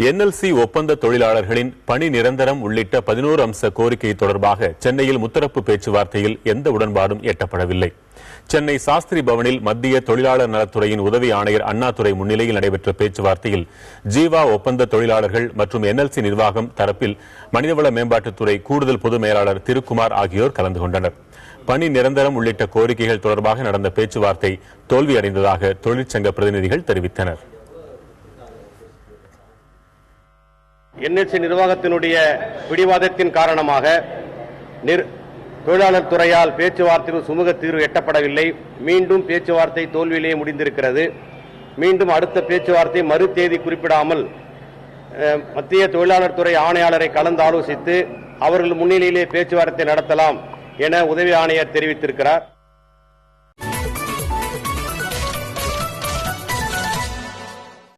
NLC ஒப்பந்த தொழிலாளர்களின் பணி நிரந்தரம் உள்ளிட்ட 11 அம்ச கோரிக்கை தொடர்பாக சென்னையில் முத்தரப்பு பேச்சுவார்த்தையில் எந்த உடன்பாடும் எட்டப்படவில்லை. சென்னை சாஸ்திரி பவனில் மத்திய தொழிலாளர் நலத்துறையின் உதவி ஆணையர் அண்ணாதுரை முன்னிலையில் நடைபெற்ற பேச்சுவார்த்தையில் ஜீவா ஒப்பந்த தொழிலாளர்கள் மற்றும் NLC நிர்வாகம் தரப்பில் மனிதவள மேம்பாட்டுத்துறை கூடுதல் பொது மேலாளர் திருக்குமார் ஆகியோர் கலந்து கொண்டனர். பணி நிரந்தரம் உள்ளிட்ட கோரிக்கைகள் தொடர்பாக நடந்த பேச்சுவார்த்தை தோல்வியடைந்ததாக தொழிற்சங்க பிரதிநிதிகள் தெரிவித்தனர். NLC நிர்வாகத்தினுடைய பிடிவாதத்தின் காரணமாக தொழிலாளர் துறையால் பேச்சுவார்த்தைக்கு சுமூக தீர்வு எட்டப்படவில்லை. மீண்டும் பேச்சுவார்த்தை தோல்வியிலேயே முடிந்திருக்கிறது. மீண்டும் அடுத்த பேச்சுவார்த்தை மறு தேதி குறிப்பிடாமல் மத்திய தொழிலாளர் துறை ஆணையாளரை கலந்து ஆலோசித்து அவர்கள் முன்னிலையிலே பேச்சுவார்த்தை நடத்தலாம் என உதவி ஆணையர் தெரிவித்திருக்கிறார்.